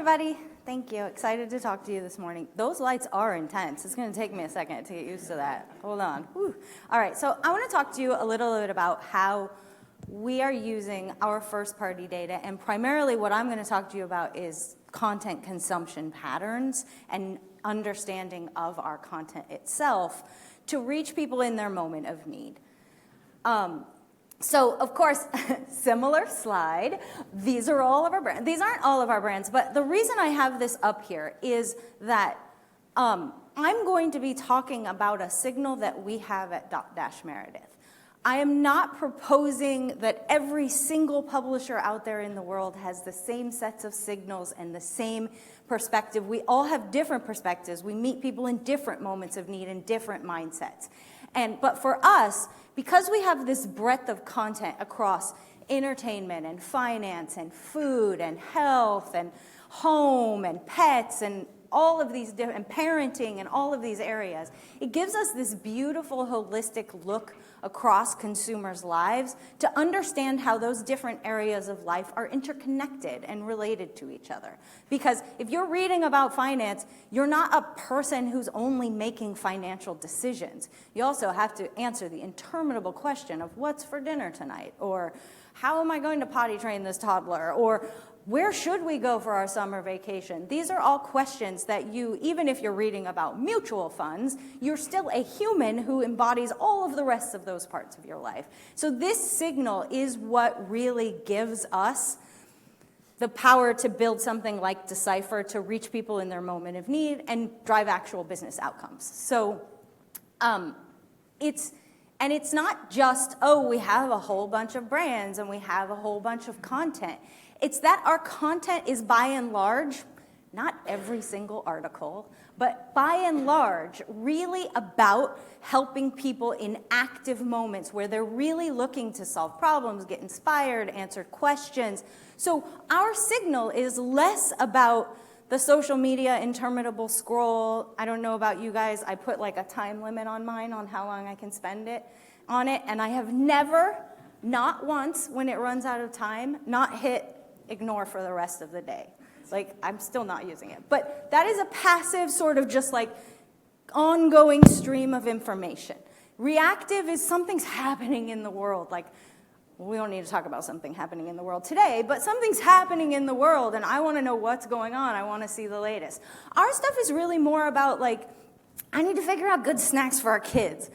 everybody. Thank you. Excited to talk to you this morning. Those lights are intense. It's going to take me a second to get used to that. Hold on. Whew. All right, so I want to talk to you a little bit about how we are using our first-party data, and primarily what I'm going to talk to you about is content consumption patterns and understanding of our content itself to reach people in their moment of need. So, of course, similar slide. These are all of our brands. These aren't all of our brands, but the reason I have this up here is that I'm going to be talking about a signal that we have at Dotdash Meredith. I am not proposing that every single publisher out there in the world has the same sets of signals and the same perspective. We all have different perspectives. We meet people in different moments of need and different mindsets. But for us, because we have this breadth of content across entertainment and finance and food and health and home and pets and all of these different, and parenting and all of these areas, it gives us this beautiful holistic look across consumers' lives to understand how those different areas of life are interconnected and related to each other. Because if you're reading about finance, you're not a person who's only making financial decisions. You also have to answer the interminable question of what's for dinner tonight, or how am I going to potty train this toddler, or where should we go for our summer vacation? These are all questions that you, even if you're reading about mutual funds, you're still a human who embodies all of the rest of those parts of your life. So this signal is what really gives us the power to build something like Cipher to reach people in their moment of need and drive actual business outcomes. So it's not just, oh, we have a whole bunch of brands and we have a whole bunch of content. It's that our content is by and large, not every single article, but by and large, really about helping people in active moments where they're really looking to solve problems, get inspired, answer questions. So our signal is less about the social media interminable scroll. I don't know about you guys. I put like a time limit on mine on how long I can spend on it, and I have never, not once when it runs out of time, not hit ignore for the rest of the day. Like, I'm still not using it. But that is a passive sort of just like ongoing stream of information. Reactive is something's happening in the world. Like, we don't need to talk about something happening in the world today, but something's happening in the world and I want to know what's going on. I want to see the latest. Our stuff is really more about like, I need to figure out good snacks for our kids.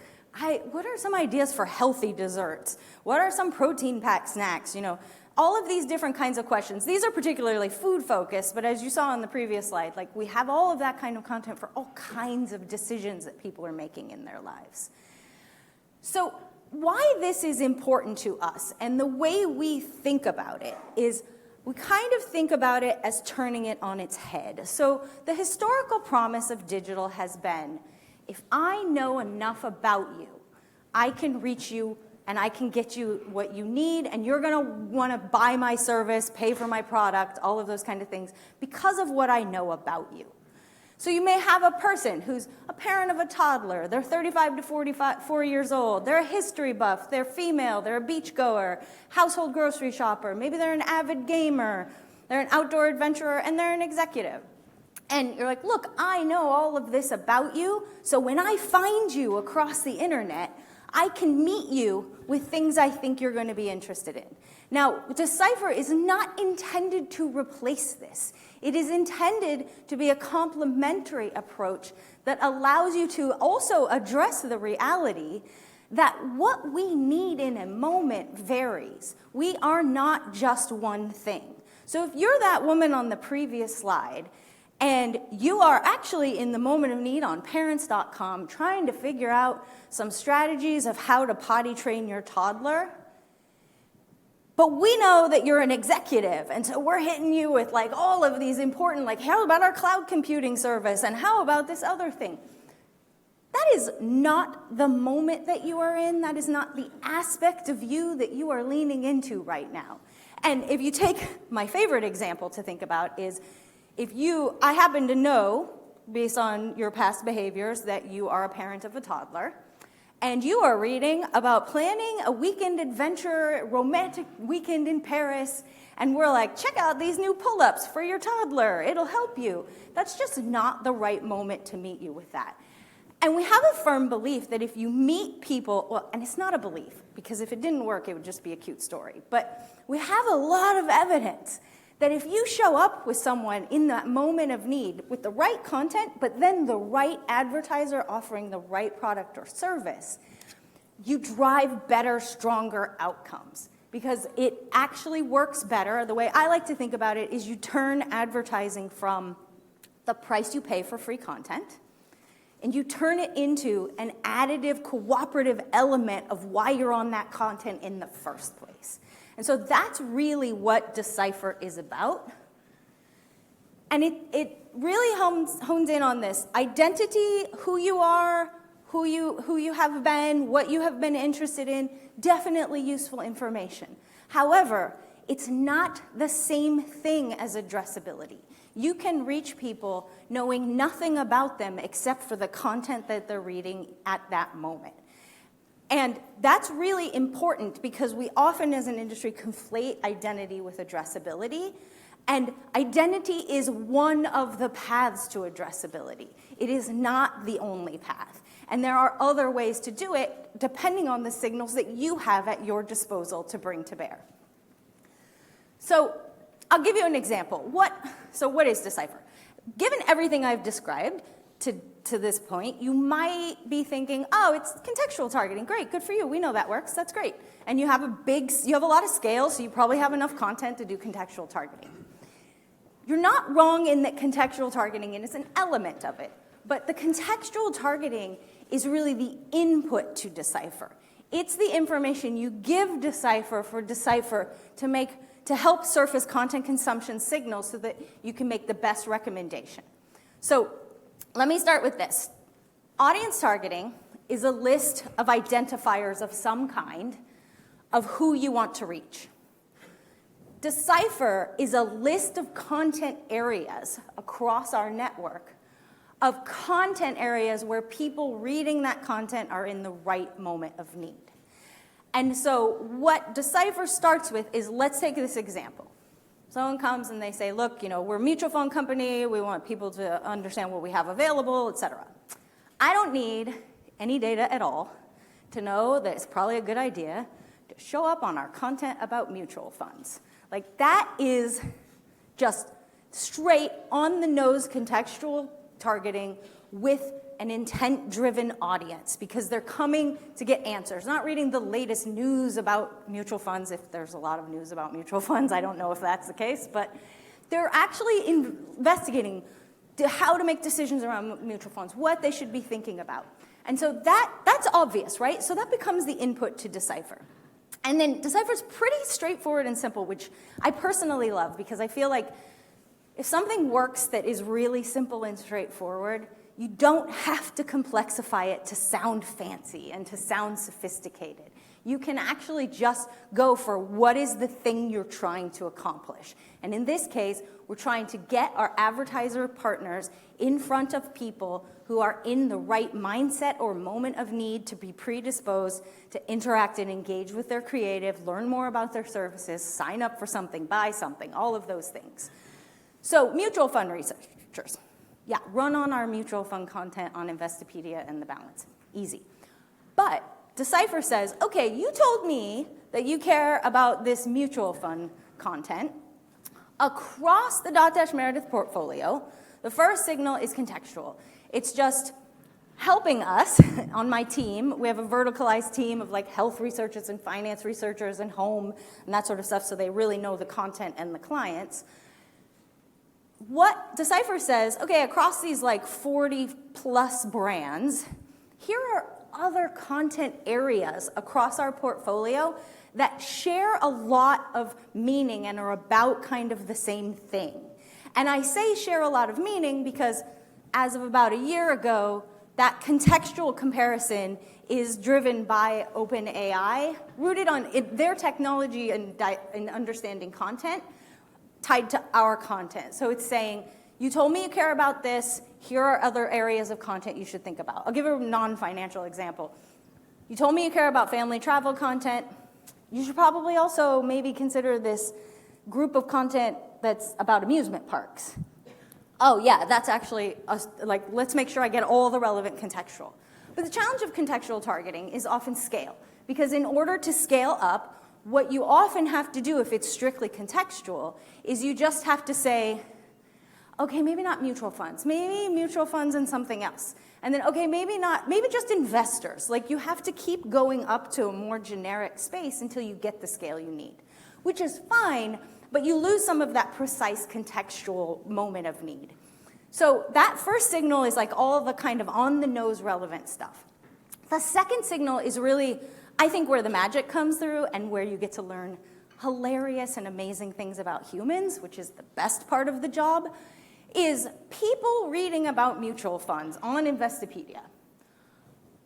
What are some ideas for healthy desserts? What are some protein-packed snacks? You know, all of these different kinds of questions. These are particularly food-focused, but as you saw on the previous slide, like we have all of that kind of content for all kinds of decisions that people are making in their lives. So why this is important to us and the way we think about it is we kind of think about it as turning it on its head. So the historical promise of digital has been, if I know enough about you, I can reach you and I can get you what you need, and you're gonna wanna buy my service, pay for my product, all of those kind of things, because of what I know about you. So you may have a person who's a parent of a toddler, they're 35 to 44 years old, they're a history buff, they're female, they're a beachgoer, household grocery shopper, maybe they're an avid gamer, they're an outdoor adventurer, and they're an executive. And you're like, look, I know all of this about you, so when I find you across the internet, I can meet you with things I think you're going to be interested in. Now, Cipher is not intended to replace this. It is intended to be a complementary approach that allows you to also address the reality that what we need in a moment varies. We are not just one thing. So if you're that woman on the previous slide, and you are actually in the moment of need on parents.com trying to figure out some strategies of how to potty train your toddler. But we know that you're an executive, and so we're hitting you with like all of these important, like how about our cloud computing service, and how about this other thing? That is not the moment that you are in. That is not the aspect of you that you are leaning into right now. And if you take my favorite example to think about is, I happen to know, based on your past behaviors, that you are a parent of a toddler, and you are reading about planning a weekend adventure, romantic weekend in Paris, And we're like, check out these new pull-ups for your toddler. It'll help you. That's just not the right moment to meet you with that. And we have a firm belief that if you meet people, well, and it's not a belief, because if it didn't work, it would just be a cute story. But we have a lot of evidence that if you show up with someone in that moment of need with the right content, but then the right advertiser offering the right product or service, you drive better, stronger outcomes. Because it actually works better. The way I like to think about it is you turn advertising from the price you pay for free content, and you turn it into an additive, cooperative element of why you're on that content in the first place. And so that's really what Decipher is about. And it really hones in on this identity, who you are, who you have been, what you have been interested in, definitely useful information. However, it's not the same thing as addressability. You can reach people knowing nothing about them except for the content that they're reading at that moment. And that's really important because we often as an industry conflate identity with addressability. And identity is one of the paths to addressability. It is not the only path. And there are other ways to do it depending on the signals that you have at your disposal to bring to bear. So I'll give you an example. What is Decipher? Given everything I've described to this point, you might be thinking, oh, it's contextual targeting. Great, good for you. We know that works. That's great. And you have a lot of scale, so you probably have enough content to do contextual targeting. You're not wrong in that contextual targeting is an element of it, but the contextual targeting is really the input to Decipher. It's the information you give Decipher for Decipher to help surface content consumption signals so that you can make the best recommendation. So let me start with this. Audience targeting is a list of identifiers of some kind of who you want to reach. Decipher is a list of content areas across our network of content areas where people reading that content are in the right moment of need. And so what Decipher starts with is, let's take this example. Someone comes and they say, look, we're a mutual fund company. We want people to understand what we have available, et cetera. I don't need any data at all to know that it's probably a good idea to show up on our content about mutual funds. Like, that is just straight on-the-nose contextual targeting with an intent-driven audience because they're coming to get answers, not reading the latest news about mutual funds. If there's a lot of news about mutual funds, I don't know if that's the case, but they're actually investigating how to make decisions around mutual funds, what they should be thinking about. And so that's obvious, right? So that becomes the input to Decipher. And then Decipher's pretty straightforward and simple, which I personally love because I feel like if something works that is really simple and straightforward, you don't have to complexify it to sound fancy and to sound sophisticated. You can actually just go for what is the thing you're trying to accomplish. And in this case, we're trying to get our advertiser partners in front of people who are in the right mindset or moment of need to be predisposed to interact and engage with their creative, learn more about their services, sign up for something, buy something, all of those things. So mutual fund researchers, yeah, run on our mutual fund content on Investopedia and The Balance, easy. But Decipher says, okay, you told me that you care about this mutual fund content. Across the Dotdash Meredith portfolio, the first signal is contextual. It's just helping us on my team. We have a verticalized team of like health researchers and finance researchers and home and that sort of stuff, so they really know the content and the clients. What Decipher says, okay, across these like 40 plus brands, here are other content areas across our portfolio that share a lot of meaning and are about kind of the same thing. And I say share a lot of meaning because as of about a year ago, that contextual comparison is driven by OpenAI, rooted on their technology and understanding content, tied to our content. So it's saying, you told me you care about this, here are other areas of content you should think about. I'll give a non-financial example. You told me you care about family travel content, you should probably also maybe consider this group of content that's about amusement parks. Oh yeah, that's actually, like, let's make sure I get all the relevant contextual. But the challenge of contextual targeting is often scale, because in order to scale up, what you often have to do if it's strictly contextual is you just have to say, okay, maybe not mutual funds, maybe mutual funds and something else. And then, okay, maybe not, maybe just investors. Like, you have to keep going up to a more generic space until you get the scale you need, which is fine, but you lose some of that precise contextual moment of need. So that first signal is like all the kind of on-the-nose relevant stuff. The second signal is really, I think, where the magic comes through and where you get to learn hilarious and amazing things about humans, which is the best part of the job, is people reading about mutual funds on Investopedia.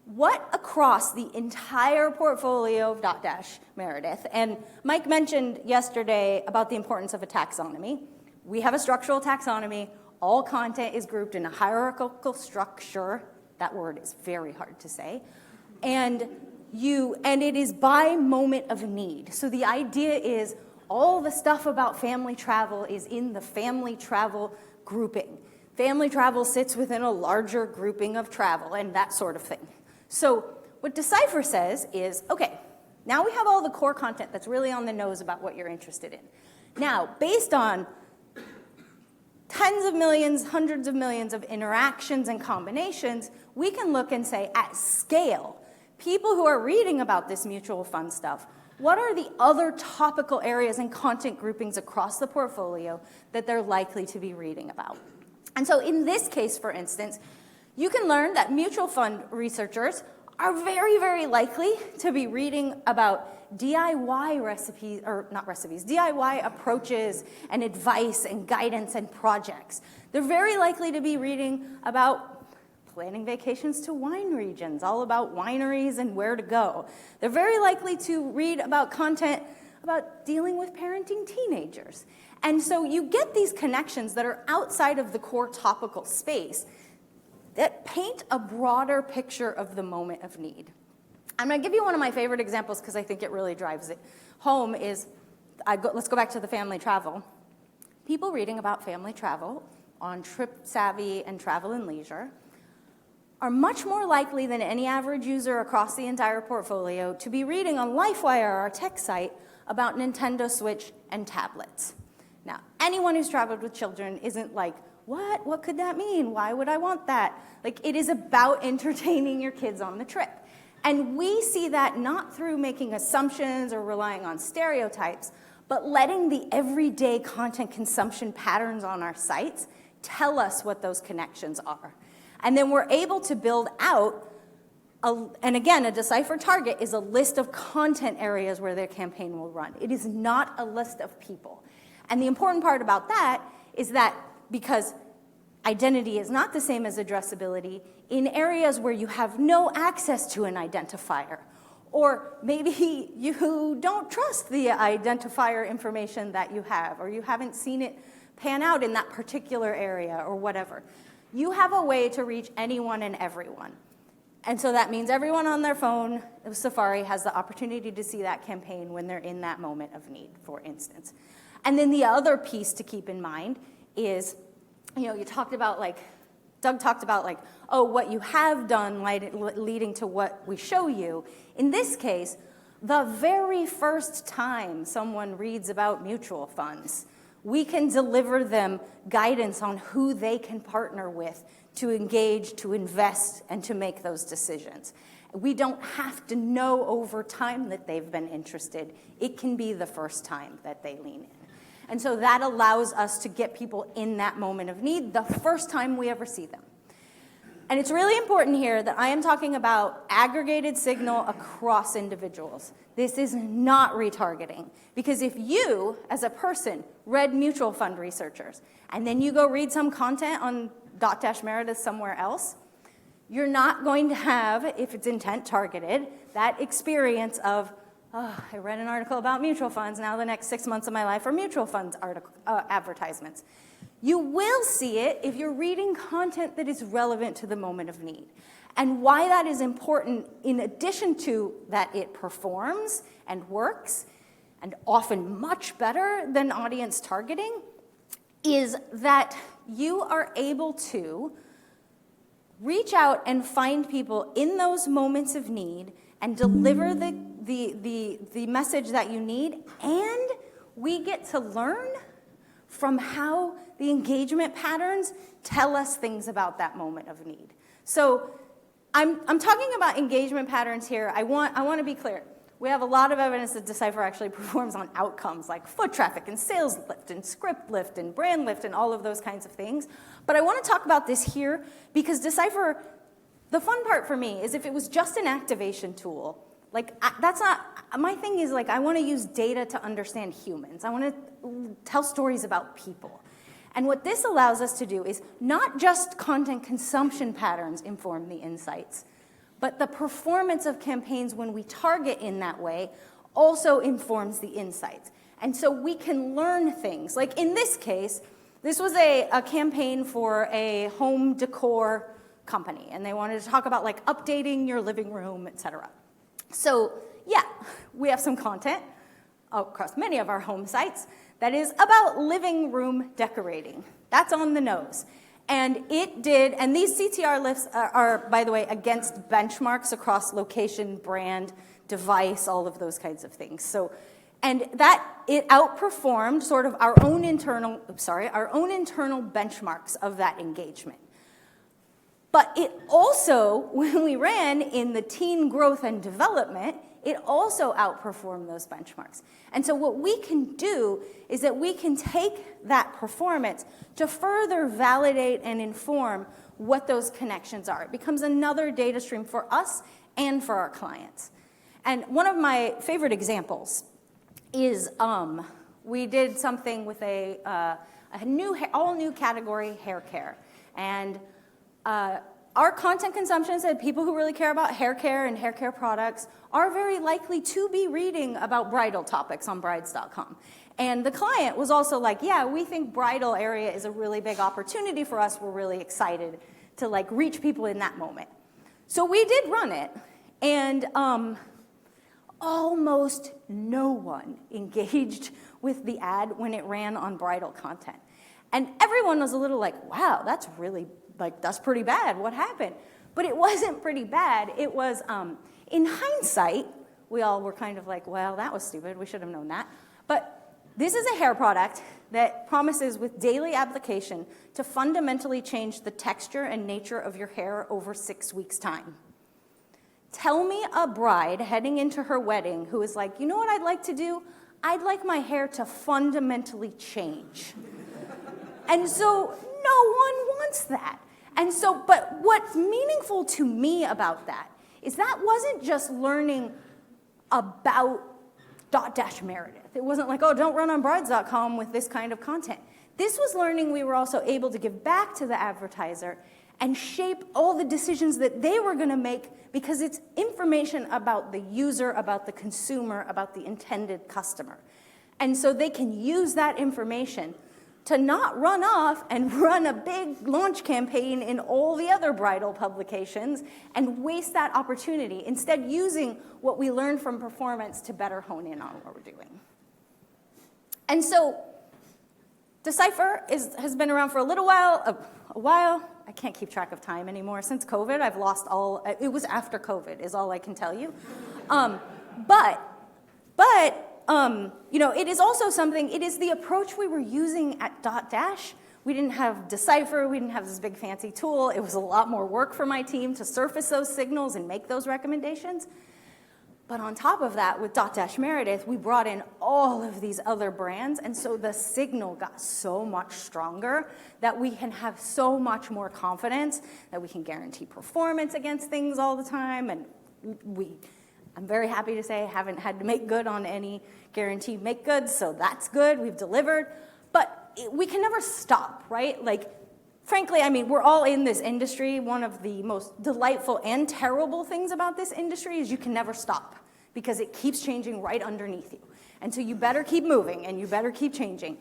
What across the entire portfolio of Dotdash Meredith, and Mike mentioned yesterday about the importance of a taxonomy. We have a structural taxonomy. All content is grouped in a hierarchical structure. That word is very hard to say. And it is by moment of need. So the idea is all the stuff about family travel is in the family travel grouping. Family travel sits within a larger grouping of travel and that sort of thing. So what Cipher says is, okay, now we have all the core content that's really on the nose about what you're interested in. Now, based on tens of millions, hundreds of millions of interactions and combinations, we can look and say, at scale, people who are reading about this mutual fund stuff, what are the other topical areas and content groupings across the portfolio that they're likely to be reading about? And so in this case, for instance, you can learn that mutual fund researchers are very, very likely to be reading about DIY recipes, or not recipes, DIY approaches and advice and guidance and projects. They're very likely to be reading about planning vacations to wine regions, all about wineries and where to go. They're very likely to read about content about dealing with parenting teenagers. And so you get these connections that are outside of the core topical space that paint a broader picture of the moment of need. I'm going to give you one of my favorite examples because I think it really drives it home is, let's go back to the family travel. People reading about family travel on Trip Savvy and Travel and Leisure are much more likely than any average user across the entire portfolio to be reading on LifeWire, our tech site, about Nintendo Switch and tablets. Now, anyone who's traveled with children isn't like, what? What could that mean? Why would I want that? Like, it is about entertaining your kids on the trip. And we see that not through making assumptions or relying on stereotypes, but letting the everyday content consumption patterns on our sites tell us what those connections are. And then we're able to build out, and again, a Decipher target is a list of content areas where their campaign will run. It is not a list of people. And the important part about that is that because identity is not the same as addressability, in areas where you have no access to an identifier, or maybe you don't trust the identifier information that you have, or you haven't seen it pan out in that particular area, or whatever. You have a way to reach anyone and everyone. And so that means everyone on their phone of Safari has the opportunity to see that campaign when they're in that moment of need, for instance. And then the other piece to keep in mind is, you talked about Doug talked about what you have done leading to what we show you. In this case, the very first time someone reads about mutual funds, we can deliver them guidance on who they can partner with to engage, to invest, and to make those decisions. We don't have to know over time that they've been interested. It can be the first time that they lean in. And so that allows us to get people in that moment of need the first time we ever see them. And it's really important here that I am talking about aggregated signal across individuals. This is not retargeting. Because if you, as a person, read mutual fund researchers, and then you go read some content on Dotdash Meredith somewhere else, you're not going to have, if it's intent targeted, that experience of, I read an article about mutual funds, now the next 6 months of my life are mutual funds advertisements. You will see it if you're reading content that is relevant to the moment of need. And why that is important, in addition to that it performs and works, and often much better than audience targeting, is that you are able to reach out and find people in those moments of need and deliver the message that you need, and we get to learn from how the engagement patterns tell us things about that moment of need. So I'm talking about engagement patterns here. I want to be clear. We have a lot of evidence that Decipher actually performs on outcomes like foot traffic and sales lift and script lift and brand lift and all of those kinds of things. But I want to talk about this here because Decipher, the fun part for me is if it was just an activation tool, like that's not, my thing is like I want to use data to understand humans. I want to tell stories about people. And what this allows us to do is not just content consumption patterns inform the insights, but the performance of campaigns when we target in that way also informs the insights. And so we can learn things. Like in this case, this was a campaign for a home decor company, and they wanted to talk about like updating your living room, et cetera. So yeah, we have some content across many of our home sites that is about living room decorating. That's on the nose. And it did, and these CTR lifts are, by the way, against benchmarks across location, brand, device, all of those kinds of things. So, and that, it outperformed sort of our own internal benchmarks of that engagement. But it also, when we ran in the teen growth and development, it also outperformed those benchmarks. And so what we can do is that we can take that performance to further validate and inform what those connections are. It becomes another data stream for us and for our clients. And one of my favorite examples is we did something with a all new category, hair care. And our content consumption said people who really care about hair care and hair care products are very likely to be reading about bridal topics on brides.com. And the client was also like, yeah, we think bridal area is a really big opportunity for us. We're really excited to like reach people in that moment. So we did run it, and almost no one engaged with the ad when it ran on bridal content. And everyone was a little like, wow, that's really, like, that's pretty bad. What happened? But it wasn't pretty bad. It was, in hindsight, we all were kind of like, well, that was stupid. We should have known that. But this is a hair product that promises with daily application to fundamentally change the texture and nature of your hair over 6 weeks' time. Tell me a bride heading into her wedding who is like, you know what I'd like to do? I'd like my hair to fundamentally change. And so no one wants that. And so, but what's meaningful to me about that is that wasn't just learning about Dotdash Meredith. It wasn't like, oh, don't run on brides.com with this kind of content. This was learning we were also able to give back to the advertiser and shape all the decisions that they were going to make because it's information about the user, about the consumer, about the intended customer. And so they can use that information to not run off and run a big launch campaign in all the other bridal publications and waste that opportunity, instead using what we learned from performance to better hone in on what we're doing. And so Decipher has been around for a while. I can't keep track of time anymore. Since COVID, I've lost all, it was after COVID is all I can tell you. You know, it is also something, it is the approach we were using at Dotdash. We didn't have Decipher, we didn't have this big fancy tool. It was a lot more work for my team to surface those signals and make those recommendations. But on top of that, with Dotdash Meredith, we brought in all of these other brands, and so the signal got so much stronger that we can have so much more confidence that we can guarantee performance against things all the time, and I'm very happy to say I haven't had to make good on any guaranteed make goods, so that's good, we've delivered. But we can never stop, right? Like, frankly, I mean, we're all in this industry. One of the most delightful and terrible things about this industry is you can never stop because it keeps changing right underneath you. And so you better keep moving and you better keep changing.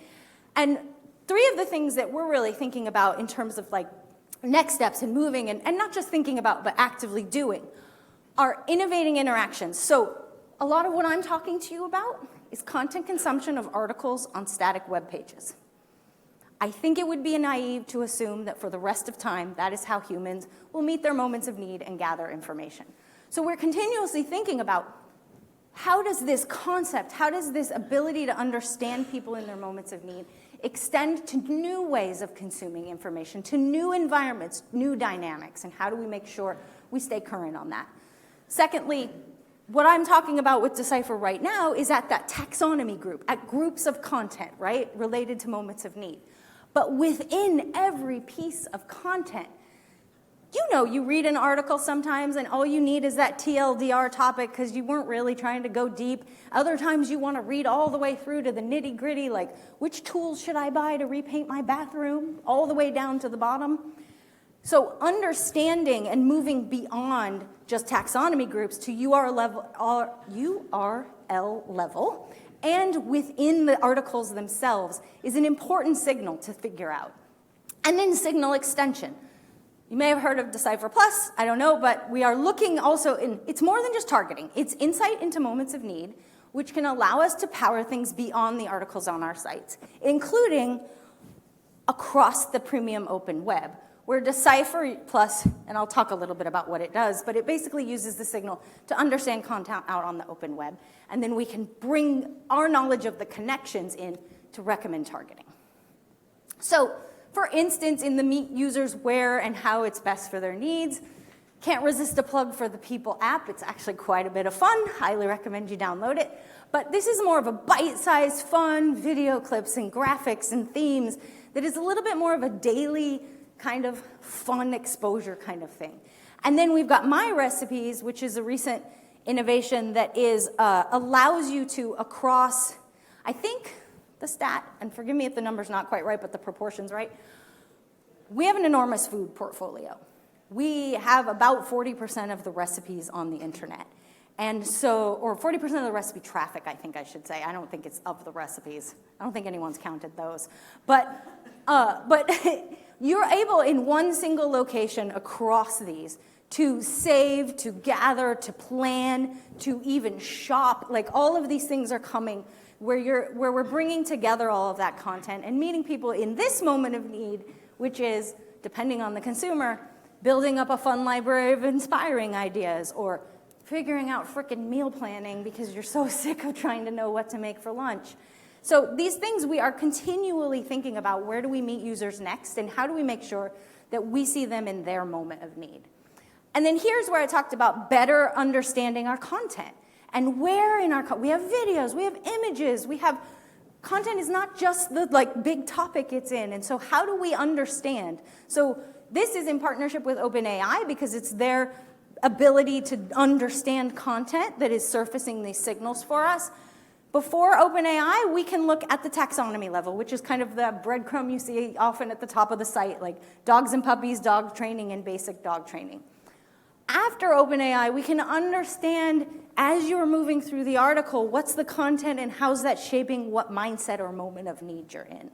And three of the things that we're really thinking about in terms of like next steps and moving and not just thinking about but actively doing are innovating interactions. So a lot of what I'm talking to you about is content consumption of articles on static web pages. I think it would be naive to assume that for the rest of time, that is how humans will meet their moments of need and gather information. So we're continuously thinking about how does this concept, how does this ability to understand people in their moments of need extend to new ways of consuming information, to new environments, new dynamics, and how do we make sure we stay current on that? Secondly, what I'm talking about with Decipher right now is at that taxonomy group, at groups of content, right, related to moments of need. But within every piece of content, you know, you read an article sometimes and all you need is that TLDR topic because you weren't really trying to go deep. Other times you want to read all the way through to the nitty-gritty, like which tools should I buy to repaint my bathroom, all the way down to the bottom. So understanding and moving beyond just taxonomy groups to URL level and within the articles themselves is an important signal to figure out. And then signal extension. You may have heard of Decipher Plus, I don't know, but we are looking also it's more than just targeting. It's insight into moments of need, which can allow us to power things beyond the articles on our sites, including across the premium open web, where Decipher Plus, and I'll talk a little bit about what it does, but it basically uses the signal to understand content out on the open web, and then we can bring our knowledge of the connections in to recommend targeting. So, for instance, in the Meet users where and how it's best for their needs, can't resist a plug for the People app. It's actually quite a bit of fun. Highly recommend you download it. But this is more of a bite-sized, fun video clips and graphics and themes that is a little bit more of a daily kind of fun exposure kind of thing. And then we've got My Recipes, which is a recent innovation that is allows you to across, I think, the stat, and forgive me if the number's not quite right, but the proportion's right. We have an enormous food portfolio. We have about 40% of the recipes on the internet. And so, or 40% of the recipe traffic, I think I should say. I don't think it's of the recipes. I don't think anyone's counted those. But you're able in one single location across these to save, to gather, to plan, to even shop. Like all of these things are coming where we're bringing together all of that content and meeting people in this moment of need, which is, depending on the consumer, building up a fun library of inspiring ideas or figuring out frickin' meal planning because you're so sick of trying to know what to make for lunch. So these things we are continually thinking about, where do we meet users next and how do we make sure that we see them in their moment of need? And then here's where I talked about better understanding our content. And where in our, we have videos, we have images, we have, content is not just the big topic it's in. And so how do we understand? So this is in partnership with OpenAI because it's their ability to understand content that is surfacing these signals for us. Before OpenAI, we can look at the taxonomy level, which is kind of the breadcrumb you see often at the top of the site, like dogs and puppies, dog training, and basic dog training. After OpenAI, we can understand, as you're moving through the article, what's the content and how's that shaping what mindset or moment of need you're in.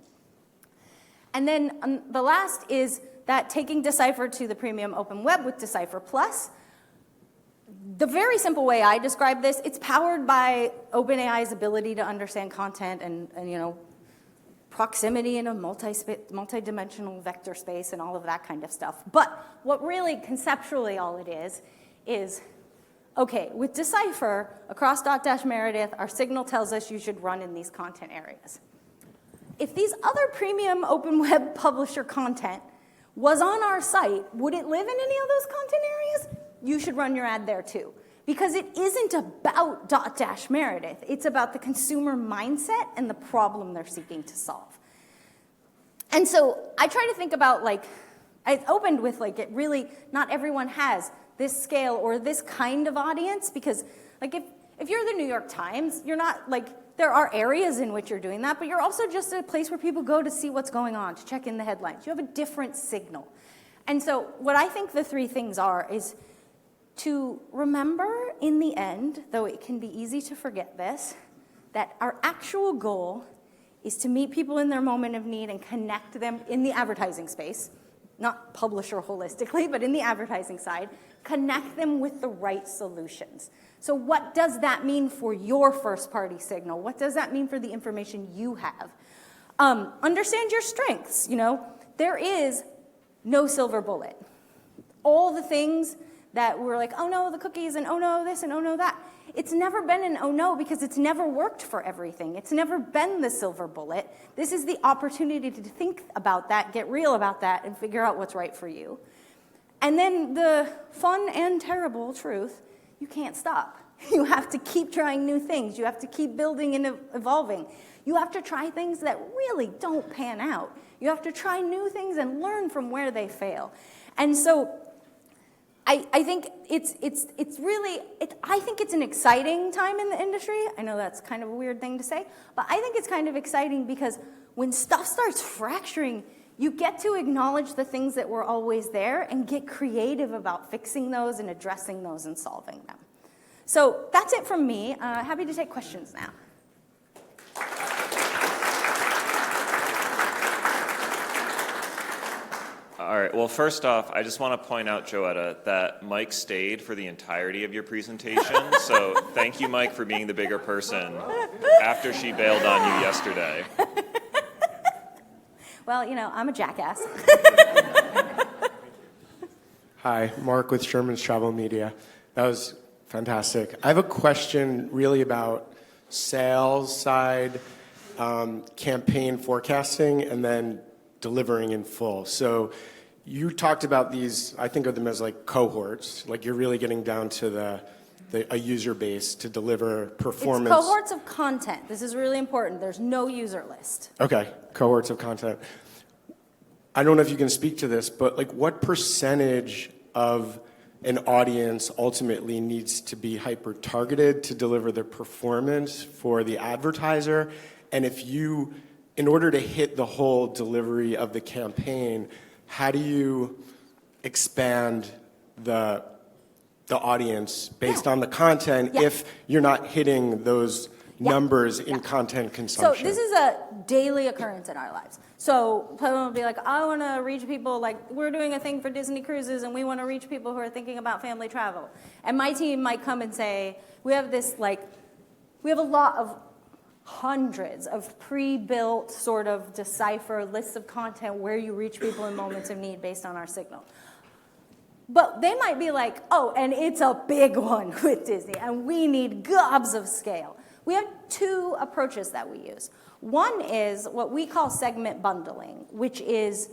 And then the last is that taking Decipher to the premium open web with Decipher Plus. The very simple way I describe this, it's powered by OpenAI's ability to understand content and proximity in a multi-dimensional vector space and all of that kind of stuff. But what really conceptually all it is, okay, with Decipher, across Dotdash Meredith, our signal tells us you should run in these content areas. If these other premium open web publisher content was on our site, would it live in any of those content areas? You should run your ad there too. Because it isn't about Dotdash Meredith. It's about the consumer mindset and the problem they're seeking to solve. And so I try to think about, I opened with, it really, not everyone has this scale or this kind of audience, because, if you're the New York Times, you're not, there are areas in which you're doing that, but you're also just a place where people go to see what's going on, to check in the headlines. You have a different signal. And so what I think the three things are is to remember in the end, though it can be easy to forget this, that our actual goal is to meet people in their moment of need and connect them in the advertising space, not publisher holistically, but in the advertising side, connect them with the right solutions. So what does that mean for your first-party signal? What does that mean for the information you have? Understand your strengths. There is no silver bullet. All the things that we're like, oh no, the cookies, and oh no, this, and oh no, that. It's never been an oh no because it's never worked for everything. It's never been the silver bullet. This is the opportunity to think about that, get real about that, and figure out what's right for you. And then the fun and terrible truth, you can't stop. You have to keep trying new things. You have to keep building and evolving. You have to try things that really don't pan out. You have to try new things and learn from where they fail. And so I think it's really, I think it's an exciting time in the industry. I know that's kind of a weird thing to say, but I think it's kind of exciting because when stuff starts fracturing, you get to acknowledge the things that were always there and get creative about fixing those and addressing those and solving them. So that's it from me. Happy to take questions now. All right, well, first off, I just want to point out, Joetta, that Mike stayed for the entirety of your presentation. So thank you, Mike, for being the bigger person after she bailed on you yesterday. Well, I'm a jackass. Hi, Mark with Sherman's Travel Media. That was fantastic. I have a question really about sales side, campaign forecasting, and then delivering in full. So you talked about these, I think of them as like cohorts, like you're really getting down to a user base to deliver performance. It's cohorts of content. This is really important. There's no user list. Okay, cohorts of content. I don't know if you can speak to this, but like what percentage of an audience ultimately needs to be hyper-targeted to deliver the performance for the advertiser? And in order to hit the whole delivery of the campaign, how do you expand the audience based on the content if you're not hitting those numbers in content consumption? So this is a daily occurrence in our lives. So people will be like, I want to reach people, like we're doing a thing for Disney Cruises and we want to reach people who are thinking about family travel. And my team might come and say, we have a lot of hundreds of pre-built sort of Cipher lists of content where you reach people in moments of need based on our signal. But they might be like, oh, and it's a big one with Disney, and we need gobs of scale. We have two approaches that we use. One is what we call segment bundling, which is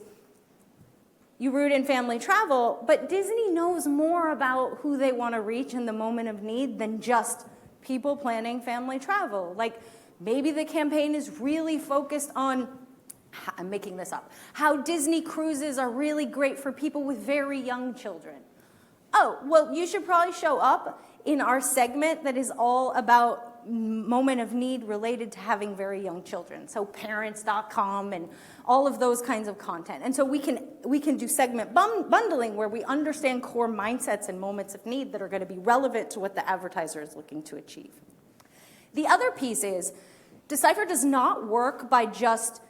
you root in family travel, but Disney knows more about who they want to reach in the moment of need than just people planning family travel. Like, maybe the campaign is really focused on, I'm making this up, how Disney cruises are really great for people with very young children. Oh, well, you should probably show up in our segment that is all about moment of need related to having very young children. So parents.com and all of those kinds of content. And so we can do segment bundling where we understand core mindsets and moments of need that are going to be relevant to what the advertiser is looking to achieve. The other piece is, Decipher does not work by just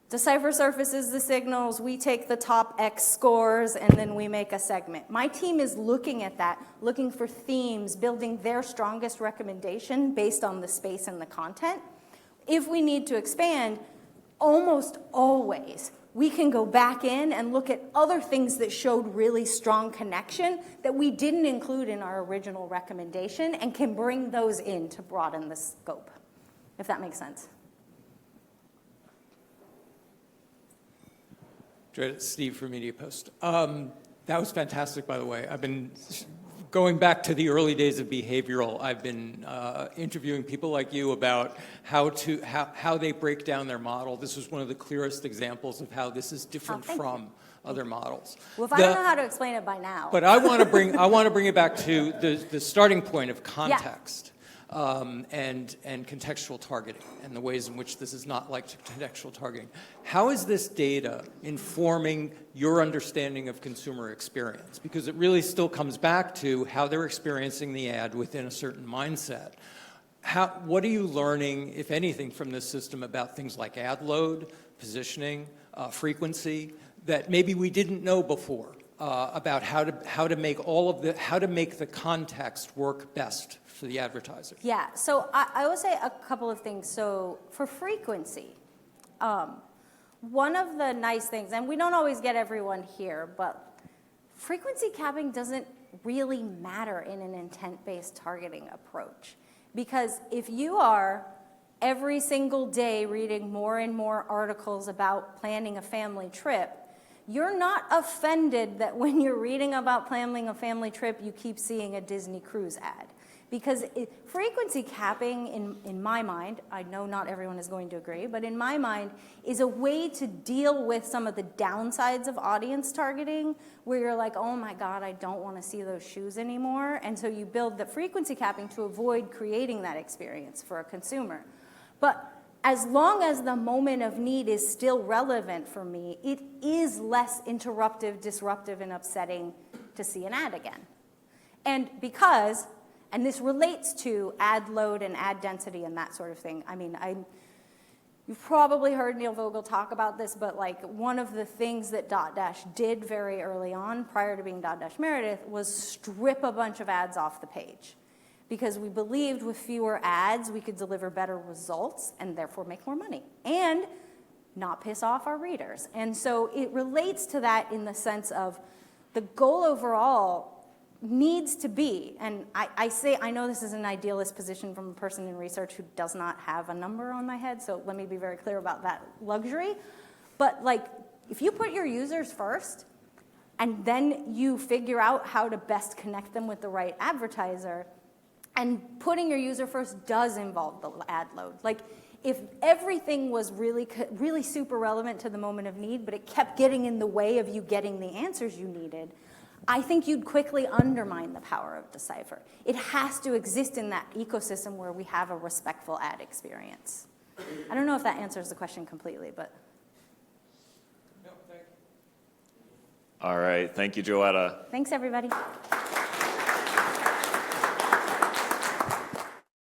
Decipher surfaces the signals, we take the top X scores, and then we make a segment. My team is looking at that, looking for themes, building their strongest recommendation based on the space and the content. If we need to expand, almost always, we can go back in and look at other things that showed really strong connection that we didn't include in our original recommendation and can bring those in to broaden the scope, if that makes sense. Steve from Media Post. That was fantastic, by the way. I've been going back to the early days of behavioral. I've been interviewing people like you about how they break down their model. This was one of the clearest examples of how this is different from other models. Well, if I don't know how to explain it by now. But I want to bring it back to the starting point of context. And contextual targeting and the ways in which this is not like contextual targeting. How is this data informing your understanding of consumer experience? Because it really still comes back to how they're experiencing the ad within a certain mindset. What are you learning, if anything, from this system about things like ad load, positioning, frequency, that maybe we didn't know before about how to make the context work best for the advertiser? Yeah, so I would say a couple of things. So for frequency, one of the nice things, and we don't always get everyone here, but frequency capping doesn't really matter in an intent-based targeting approach. Because if you are every single day reading more and more articles about planning a family trip, you're not offended that when you're reading about planning a family trip, you keep seeing a Disney cruise ad. Because frequency capping, in my mind, I know not everyone is going to agree, but in my mind, is a way to deal with some of the downsides of audience targeting, where you're like, oh my God, I don't want to see those shoes anymore. And so you build the frequency capping to avoid creating that experience for a consumer. But as long as the moment of need is still relevant for me, it is less interruptive, disruptive, and upsetting to see an ad again. And because, and this relates to ad load and ad density and that sort of thing. I mean, you've probably heard Neil Vogel talk about this, but like one of the things that Dotdash did very early on, prior to being Dotdash Meredith, was strip a bunch of ads off the page. Because we believed with fewer ads, we could deliver better results and therefore make more money and not piss off our readers. And so it relates to that in the sense of the goal overall needs to be, and I know this is an idealist position from a person in research who does not have a number on my head, so let me be very clear about that luxury. But like, if you put your users first, and then you figure out how to best connect them with the right advertiser, and putting your user first does involve the ad load. Like, if everything was really super relevant to the moment of need, but it kept getting in the way of you getting the answers you needed, I think you'd quickly undermine the power of Cipher. It has to exist in that ecosystem where we have a respectful ad experience. I don't know if that answers the question completely, but. All right, thank you, Joetta. Thanks, everybody.